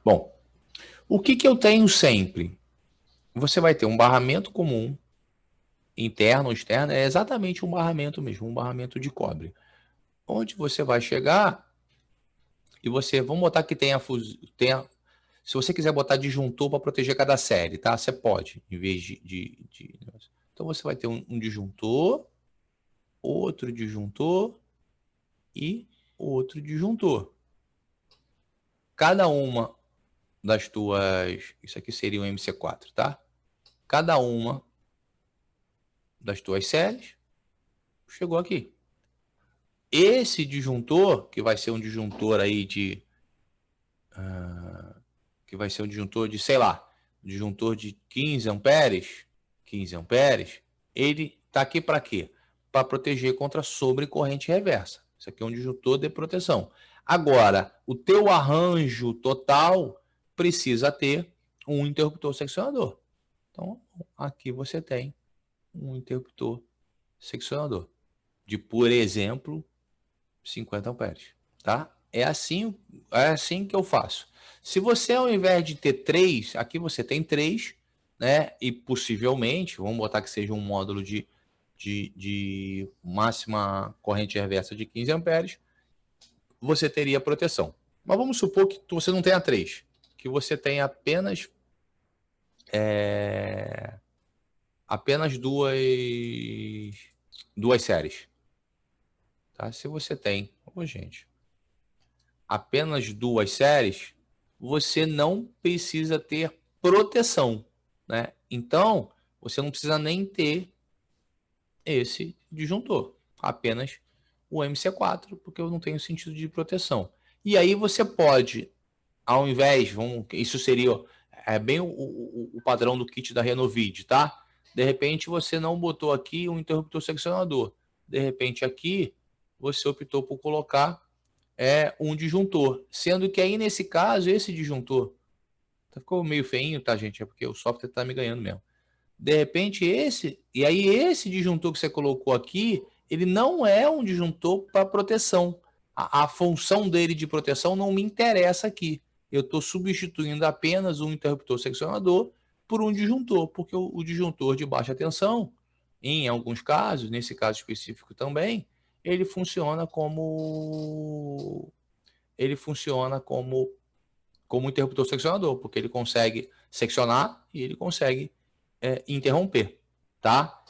Bom, o que eu tenho sempre? Você vai ter um barramento comum, interno ou externo, é exatamente um barramento mesmo, um barramento de cobre. Onde você vai chegar e vamos botar que se você quiser botar disjuntor para proteger cada série, tá? Você pode, em vez então você vai ter um disjuntor, outro disjuntor e outro disjuntor. Cada uma das tuas... Isso aqui seria um MC4, tá? Cada uma das tuas séries chegou aqui. Esse disjuntor, que vai ser um disjuntor aí que vai ser um disjuntor de, sei lá, disjuntor de 15 amperes, ele tá aqui para quê? para proteger contra sobrecorrente reversa. Isso aqui é um disjuntor de proteção. Agora, o teu arranjo total precisa ter um interruptor seccionador. Então, aqui você tem um interruptor seccionador de, por exemplo, 50 amperes, tá? É assim que eu faço. Se você, ao invés de ter 3, aqui você tem 3, né? E possivelmente, vamos botar que seja um módulo de máxima corrente reversa de 15 amperes, você teria proteção. Mas vamos supor que você não tenha 3, que você tenha apenas duas séries. Tá? Se você tem, gente, apenas 2 séries, você não precisa ter proteção, né? Então, você não precisa nem ter esse disjuntor, apenas o MC4, porque eu não tenho sentido de proteção. E aí você pode, ao invés, isso seria bem o padrão do kit da Renovid, tá? De repente você não botou aqui um interruptor seccionador. De repente aqui você optou por colocar um disjuntor, sendo que aí nesse caso esse disjuntor ficou meio feinho, tá, gente? É porque o software tá me ganhando mesmo. De repente esse disjuntor que você colocou aqui, ele não é um disjuntor para proteção. A função dele de proteção não me interessa aqui. Eu estou substituindo apenas um interruptor seccionador por um disjuntor, porque o disjuntor de baixa tensão, em alguns casos, nesse caso específico também, ele funciona como interruptor seccionador, porque ele consegue seccionar e ele consegue interromper, tá?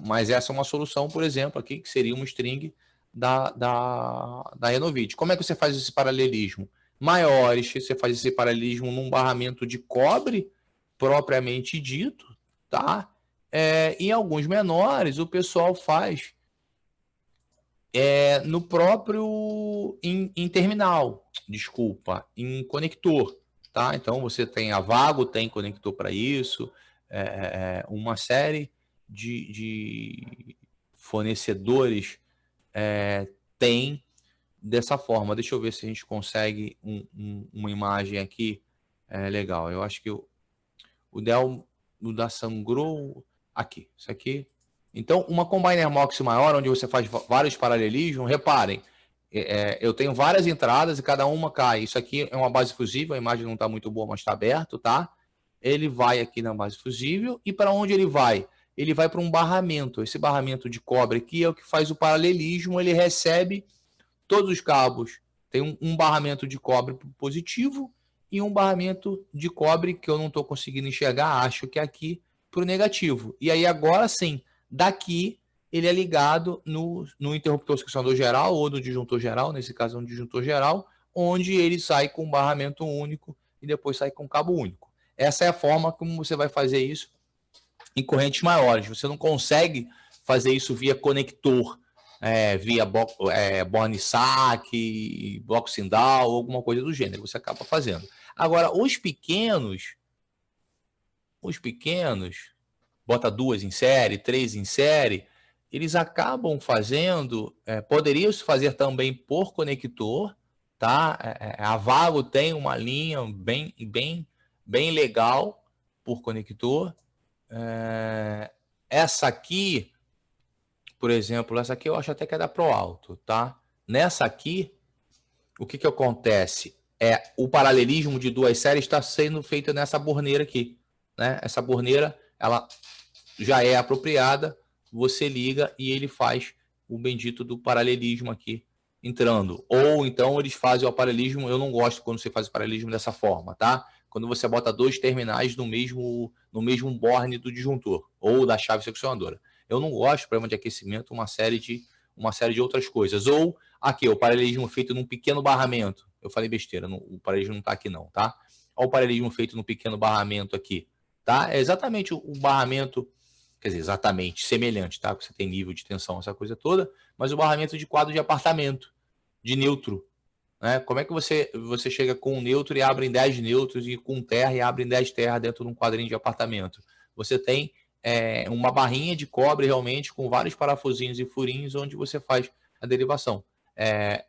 Mas essa é uma solução, por exemplo, aqui, que seria um string da Renovid. Como é que você faz esse paralelismo? Maiores, você faz esse paralelismo num barramento de cobre, propriamente dito, tá? Em alguns menores, o pessoal faz no próprio em terminal, desculpa, em conector, tá? Então você tem a Vago, tem conector para isso, uma série de fornecedores tem dessa forma. Deixa eu ver se a gente consegue uma imagem aqui legal. Eu acho que o da Sangro aqui, isso aqui. Então, uma combiner MOX maior, onde você faz vários paralelismos, reparem, eu tenho várias entradas e cada uma cai. Isso aqui é uma base fusível, a imagem não está muito boa, mas está aberto, tá? Ele vai aqui na base fusível e para onde ele vai? Ele vai para um barramento. Esse barramento de cobre aqui é o que faz o paralelismo, ele recebe todos os cabos. Tem um barramento de cobre positivo e um barramento de cobre que eu não estou conseguindo enxergar, acho que é aqui, para o negativo. E aí agora sim, daqui ele é ligado no interruptor seccionador geral ou no disjuntor geral, nesse caso é um disjuntor geral, onde ele sai com um barramento único e depois sai com cabo único. Essa é a forma como você vai fazer isso em correntes maiores. Você não consegue fazer isso via conector, via Born saque, bloco Sindal, alguma coisa do gênero. Você acaba fazendo. Agora, os pequenos, bota 2 em série, 3 em série, eles acabam fazendo, poderiam se fazer também por conector, tá? A Vago tem uma linha bem legal por conector. Essa aqui, por exemplo, essa aqui eu acho até que é da Pro Alto, tá? Nessa aqui, o que acontece? O paralelismo de 2 séries está sendo feito nessa borneira aqui, né? Essa borneira, ela já é apropriada, você liga e ele faz o bendito do paralelismo aqui entrando. Ou então eles fazem o paralelismo, eu não gosto quando você faz o paralelismo dessa forma, tá? Quando você bota 2 terminais no mesmo borne do disjuntor ou da chave seccionadora. Eu não gosto, problema de aquecimento, uma série de outras coisas. Ou aqui, o paralelismo feito num pequeno barramento. Eu falei besteira, o paralelismo não está aqui não, tá? Olha o paralelismo feito num pequeno barramento aqui, tá? É exatamente o barramento, quer dizer, exatamente, semelhante, tá? Porque você tem nível de tensão, essa coisa toda, mas o barramento de quadro de apartamento, de neutro, né? Como é que você chega com um neutro e abre em 10 neutros e com terra e abre em 10 terra dentro de um quadrinho de apartamento? Você tem uma barrinha de cobre realmente com vários parafusinhos e furinhos onde você faz a derivação.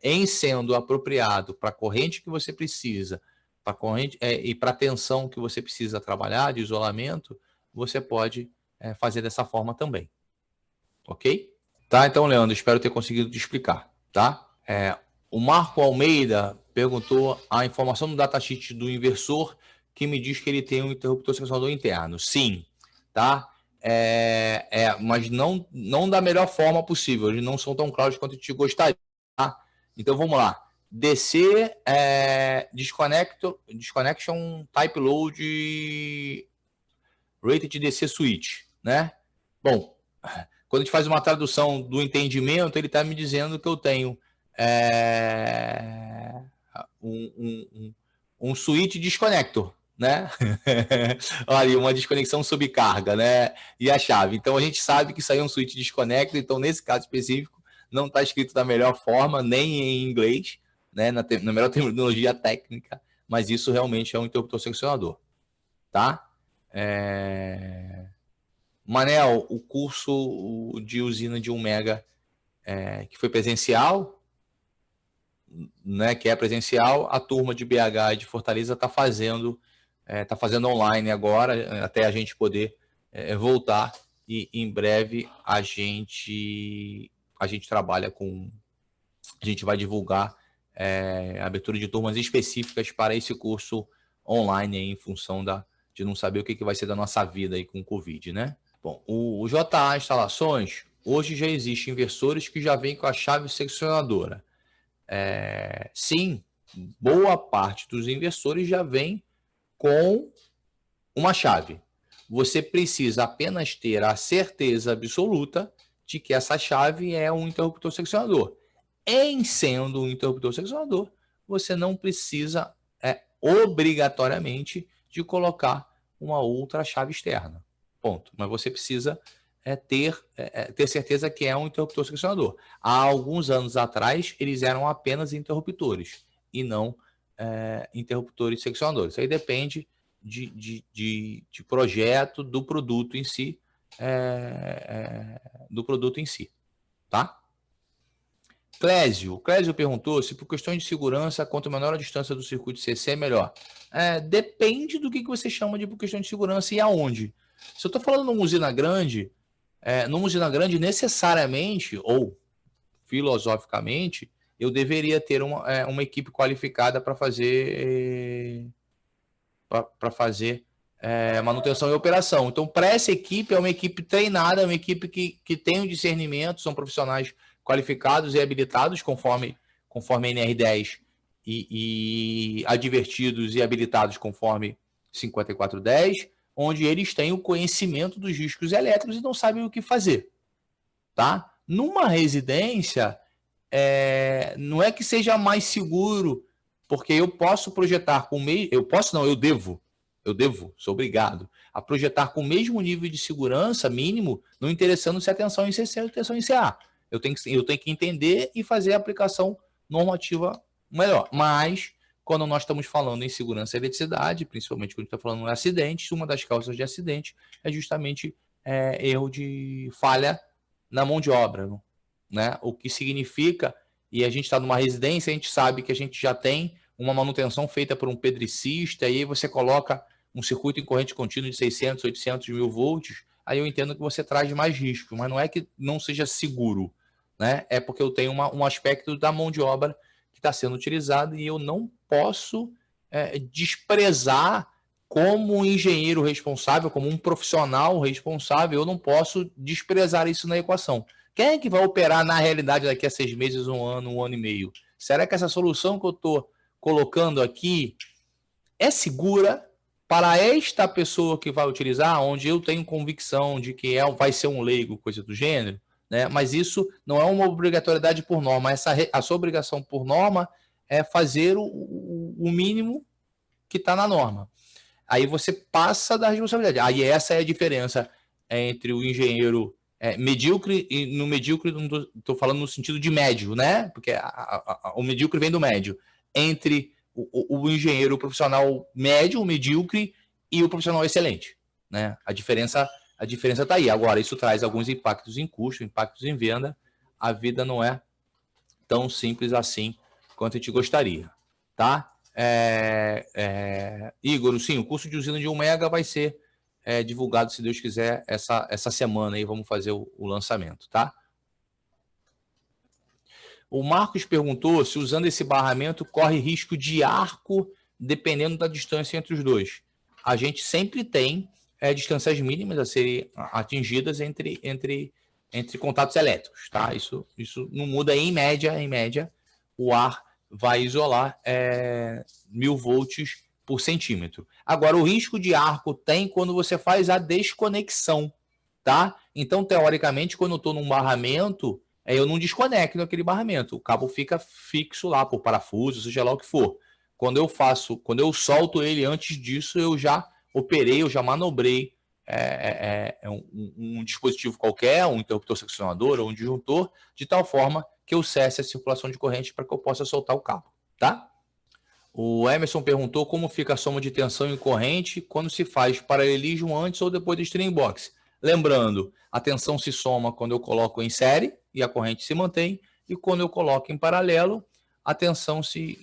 Em sendo apropriado para a corrente que você precisa, para corrente e para a tensão que você precisa trabalhar de isolamento, você pode fazer dessa forma também. Ok? Tá, então, Leandro, espero ter conseguido te explicar. Tá? O Marco Almeida perguntou a informação do datasheet do inversor que me diz que ele tem um interruptor seccionador interno. Sim, tá? Mas não da melhor forma possível. Eles não são tão claros quanto eu te gostaria. Tá? Então, vamos lá. DC Disconnection Type Load Rated DC Switch, né? Bom, quando a gente faz uma tradução do entendimento, ele está me dizendo que eu tenho um switch desconector, né? Olha, uma desconexão subcarga, né? E a chave. Então a gente sabe que isso aí é um switch desconector, então nesse caso específico não está escrito da melhor forma, nem em inglês, né? Na melhor terminologia técnica, mas isso realmente é um interruptor seccionador, tá? Manel, o curso de usina de 1 mega que foi presencial, né, que é presencial, a turma de BH e de Fortaleza está fazendo online agora, até a gente poder voltar, e em breve a gente trabalha com, a gente vai divulgar a abertura de turmas específicas para esse curso online aí, em função de não saber o que vai ser da nossa vida aí com o Covid, né? Bom, o JA Instalações, hoje já existem inversores que já vêm com a chave seccionadora. Sim, boa parte dos inversores já vem com uma chave. Você precisa apenas ter a certeza absoluta de que essa chave é um interruptor seccionador. Em sendo um interruptor seccionador, você não precisa obrigatoriamente de colocar uma outra chave externa. Ponto. Mas você precisa ter certeza que é um interruptor seccionador. Há alguns anos atrás, eles eram apenas interruptores e não interruptores seccionadores. Isso aí depende de projeto do produto em si, tá? Clésio perguntou se por questões de segurança, quanto menor a distância do circuito CC é melhor. Depende do que você chama de por questão de segurança e aonde. Se eu estou falando numa usina grande, necessariamente ou filosoficamente, eu deveria ter uma equipe qualificada para fazer manutenção e operação. Então, para essa equipe, é uma equipe treinada, é uma equipe que tem um discernimento, são profissionais qualificados e habilitados conforme a NR10 e advertidos e habilitados conforme 5410, onde eles têm o conhecimento dos riscos elétricos e não sabem o que fazer. Tá? Numa residência, não é que seja mais seguro, porque eu posso projetar com eu devo, sou obrigado a projetar com o mesmo nível de segurança mínimo, não interessando se a tensão em CC ou a tensão em CA. Eu tenho que entender e fazer a aplicação normativa melhor. Mas, quando nós estamos falando em segurança e eletricidade, principalmente quando a gente está falando em acidentes, uma das causas de acidente é justamente erro de falha na mão de obra, né? O que significa, e a gente está numa residência, a gente sabe que a gente já tem uma manutenção feita por um pedricista, e aí você coloca um circuito em corrente contínua de 600, 800 mil volts, aí eu entendo que você traz mais risco, mas não é que não seja seguro, né? É porque eu tenho um aspecto da mão de obra que está sendo utilizado e eu não posso desprezar como engenheiro responsável, como um profissional responsável, eu não posso desprezar isso na equação. Quem é que vai operar na realidade daqui a 6 meses, um ano e meio? Será que essa solução que eu estou colocando aqui é segura para esta pessoa que vai utilizar, onde eu tenho convicção de que vai ser um leigo, coisa do gênero, né? Mas isso não é uma obrigatoriedade por norma. A sua obrigação por norma é fazer o mínimo que está na norma. Aí você passa da responsabilidade. Aí essa é a diferença entre o engenheiro medíocre, e no medíocre estou falando no sentido de médio, né? Porque o medíocre vem do médio. Entre o engenheiro profissional médio, o medíocre, e o profissional excelente, né? A diferença a diferença está aí. Agora, isso traz alguns impactos em custo, impactos em venda. A vida não é tão simples assim quanto a gente gostaria, tá? Igor, sim, o custo de usina de 1 mega vai ser divulgado, se Deus quiser, essa semana aí, vamos fazer o lançamento, tá? O Marcos perguntou se usando esse barramento corre risco de arco, dependendo da distância entre os dois. A gente sempre tem distâncias mínimas a serem atingidas entre contatos elétricos, tá? Isso não muda em média, o ar vai isolar 1000 volts por centímetro. Agora, o risco de arco tem quando você faz a desconexão, tá? Então, teoricamente, quando eu estou num barramento, eu não desconecto aquele barramento. O cabo fica fixo lá por parafuso, seja lá o que for. Quando eu solto ele antes disso, eu já operei, eu já manobrei um dispositivo qualquer, um interruptor seccionador ou um disjuntor, de tal forma que eu cesse a circulação de corrente para que eu possa soltar o cabo, tá? O Emerson perguntou como fica a soma de tensão e corrente quando se faz paralelismo antes ou depois do string box. Lembrando, a tensão se soma quando eu coloco em série e a corrente se mantém, e quando eu coloco em paralelo, a tensão se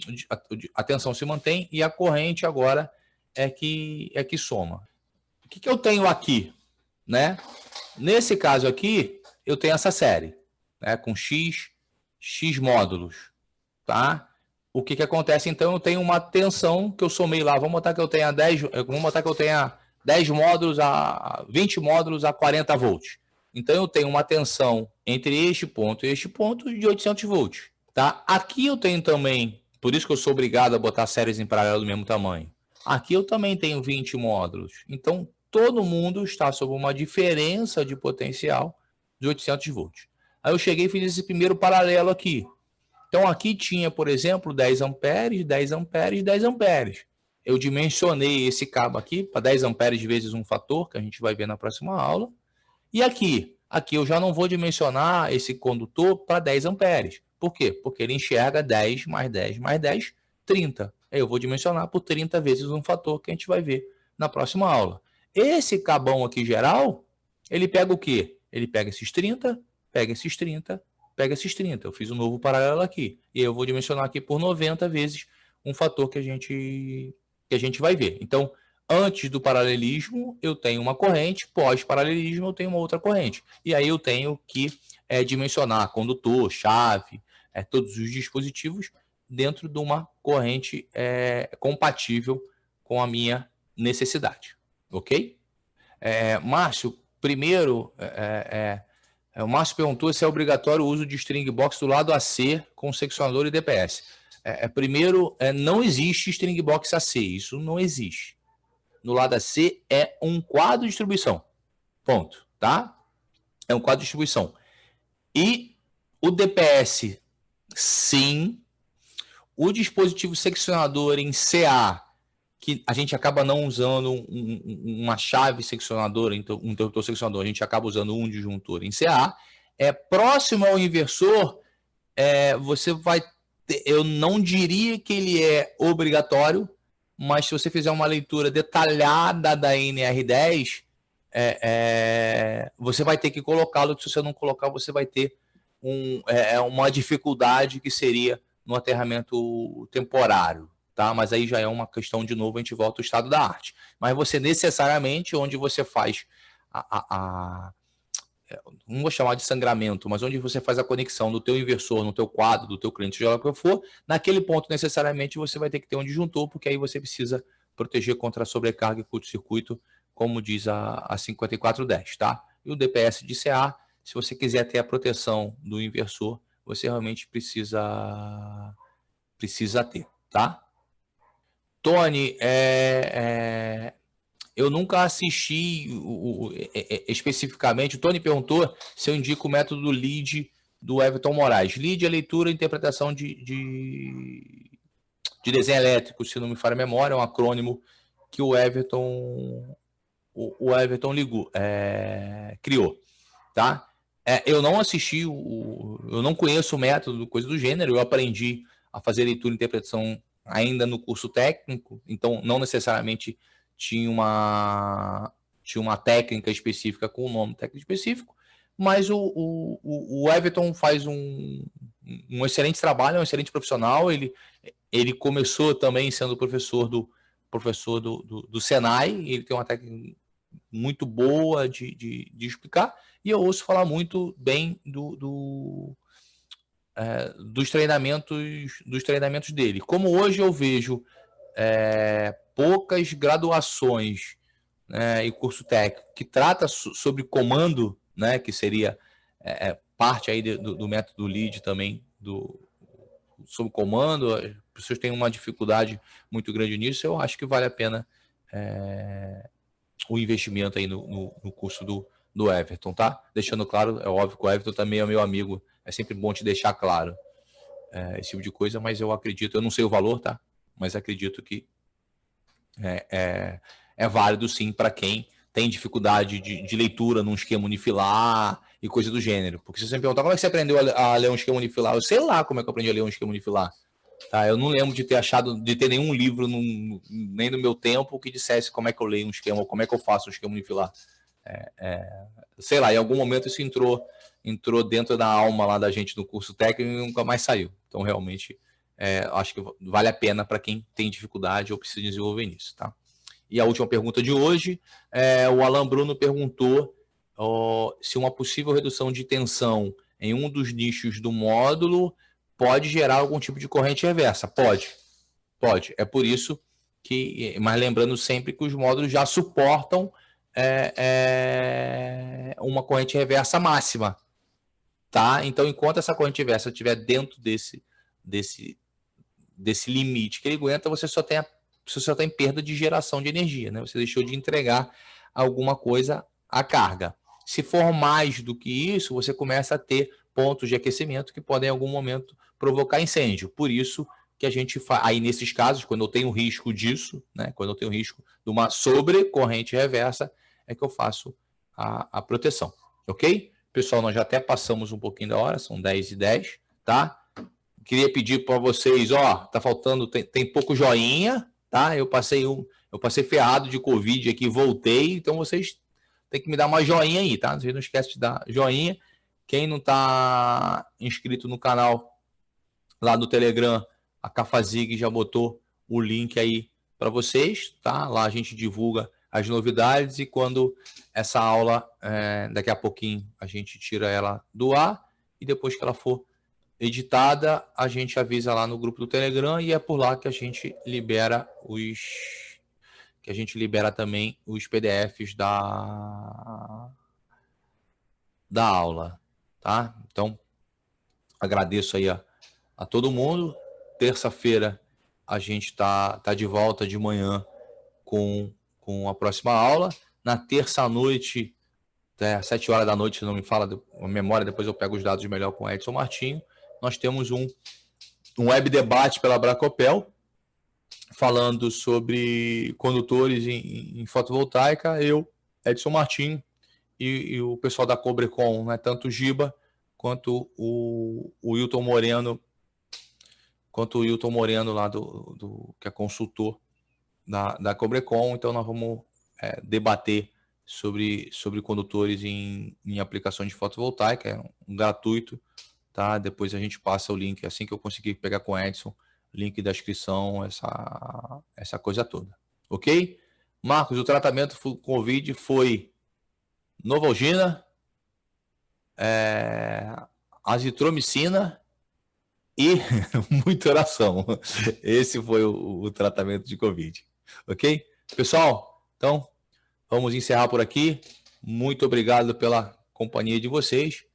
mantém e a corrente agora é que soma. O que eu tenho aqui, né? Nesse caso aqui, eu tenho essa série, né, com x módulos, tá? O que acontece, então, eu tenho uma tensão que eu somei lá, vamos botar que eu tenha 10 módulos a 20 módulos a 40 volts. Então, eu tenho uma tensão entre este ponto e este ponto de 800 volts, tá? Aqui eu tenho também, por isso que eu sou obrigado a botar séries em paralelo do mesmo tamanho. Aqui eu também tenho 20 módulos. Então, todo mundo está sob uma diferença de potencial de 800 volts. Aí eu cheguei e fiz esse primeiro paralelo aqui. Então, aqui tinha, por exemplo, 10 amperes, 10 amperes, 10 amperes. Eu dimensionei esse cabo aqui para 10 amperes vezes um fator, que a gente vai ver na próxima aula. E aqui eu já não vou dimensionar esse condutor para 10 amperes. Por quê? Porque ele enxerga 10 mais 10 mais 10, 30. Aí eu vou dimensionar por 30 vezes um fator, que a gente vai ver na próxima aula. Esse cabão aqui geral, ele pega o quê? Ele pega esses 30, pega esses 30, pega esses 30. Eu fiz um novo paralelo aqui. E eu vou dimensionar aqui por 90 vezes um fator que a gente vai ver. Então, antes do paralelismo, eu tenho uma corrente, pós-paralelismo, eu tenho uma outra corrente. E aí eu tenho que dimensionar condutor, chave, todos os dispositivos dentro de uma corrente compatível com a minha necessidade. Ok? Márcio, primeiro, o Márcio perguntou se é obrigatório o uso de string box do lado AC com seccionador e DPS. Primeiro, não existe string box AC, isso não existe. No lado AC é um quadro de distribuição. Ponto, tá? É um quadro de distribuição. E o DPS, sim. O dispositivo seccionador em CA, que a gente acaba não usando uma chave seccionadora, um interruptor seccionador, a gente acaba usando um disjuntor em CA, próximo ao inversor, você vai ter, eu não diria que ele é obrigatório, mas se você fizer uma leitura detalhada da NR10, você vai ter que colocá-lo, que se você não colocar, você vai ter uma dificuldade que seria no aterramento temporário, tá? Mas aí já é uma questão, de novo, a gente volta ao estado da arte. Mas você necessariamente, onde você faz não vou chamar de sangramento, mas onde você faz a conexão do teu inversor, no teu quadro, do teu cliente, seja lá o que for, naquele ponto necessariamente você vai ter que ter um disjuntor, porque aí você precisa proteger contra a sobrecarga e curto-circuito, como diz a 5410, tá? E o DPS de CA, se você quiser ter a proteção do inversor, você realmente precisa ter, tá? Tony, eu nunca assisti especificamente. O Tony perguntou se eu indico o método LEAD do Everton Moraes. LEAD é leitura e interpretação de desenho elétrico, se não me falha a memória, é um acrônimo que o Everton criou, tá? Eu não assisti, eu não conheço o método, coisa do gênero, eu aprendi a fazer leitura e interpretação ainda no curso técnico, então não necessariamente tinha tinha uma técnica específica com um nome técnico específico, mas o Everton faz um excelente trabalho, é um excelente profissional. Ele começou também sendo professor do Senai, ele tem uma técnica muito boa de explicar, e eu ouço falar muito bem dos treinamentos dele. Como hoje eu vejo poucas graduações, né, e curso técnico que trata sobre comando, né, que seria parte aí do método LEAD também, sobre comando, as pessoas têm uma dificuldade muito grande nisso. Eu acho que vale a pena o investimento aí no curso do Everton, tá? Deixando claro, é óbvio que o Everton também é meu amigo, é sempre bom te deixar claro esse tipo de coisa, mas eu acredito, eu não sei o valor, tá? Mas acredito que é válido sim para quem tem dificuldade de leitura num esquema unifilar e coisa do gênero. Porque se você me perguntar como é que você aprendeu a ler um esquema unifilar, eu sei lá como é que eu aprendi a ler um esquema unifilar. Tá? Eu não lembro de ter nenhum livro, nem no meu tempo, que dissesse como é que eu leio um esquema, ou como é que eu faço um esquema unifilar. Sei lá, em algum momento isso entrou dentro da alma lá da gente no curso técnico e nunca mais saiu. Então, realmente, acho que vale a pena para quem tem dificuldade ou precisa desenvolver nisso, tá? E a última pergunta de hoje, o Alan Bruno perguntou se uma possível redução de tensão em um dos nichos do módulo pode gerar algum tipo de corrente reversa. Pode. É por isso que, mas lembrando sempre que os módulos já suportam uma corrente reversa máxima, tá? Então, enquanto essa corrente reversa estiver dentro desse limite que ele aguenta, você só tem perda de geração de energia, né? Você deixou de entregar alguma coisa à carga. Se for mais do que isso, você começa a ter pontos de aquecimento que podem, em algum momento, provocar incêndio. Por isso que a gente faz. Aí, nesses casos, quando eu tenho risco disso, né? Quando eu tenho risco de uma sobrecorrente reversa, é que eu faço a proteção. Ok? Pessoal, nós já até passamos um pouquinho da hora, são 10h10, tá? Queria pedir para vocês, tá faltando, tem pouco joinha, tá? Eu passei ferrado de Covid aqui, voltei, então vocês têm que me dar uma joinha aí, tá? Vocês não esquecem de dar joinha. Quem não está inscrito no canal lá do Telegram, a Cafazig já botou o link aí para vocês, tá? Lá a gente divulga as novidades e quando essa aula, daqui a pouquinho, a gente tira ela do ar e depois que ela for editada, a gente avisa lá no grupo do Telegram e é por lá que a gente libera também os PDFs da aula, tá? Então, agradeço aí a todo mundo. Terça-feira a gente tá de volta de manhã com a próxima aula. Na terça-noite, às 7 horas da noite, se não me fala a memória, depois eu pego os dados melhor com o Edson Martinho. Nós temos um web debate pela Bracopel, falando sobre condutores em fotovoltaica. Eu, Edson Martinho, e o pessoal da Cobrecon, né, tanto o Giba quanto o Wilton Moreno, lá que é consultor da Cobrecon. Então nós vamos debater sobre condutores em aplicações de fotovoltaica, é um gratuito, tá? Depois a gente passa o link, assim que eu conseguir pegar com o Edson, link da inscrição, essa coisa toda. Ok? Marcos, o tratamento Covid foi Novalgina, azitromicina e muita oração. Esse foi o tratamento de Covid. Ok? Pessoal, então vamos encerrar por aqui. Muito obrigado pela companhia de vocês.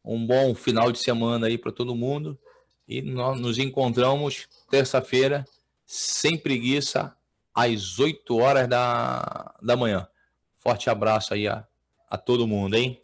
Um bom final de semana aí para todo mundo. E nós nos encontramos terça-feira, sem preguiça, às 8 horas da manhã. Forte abraço aí a todo mundo, hein?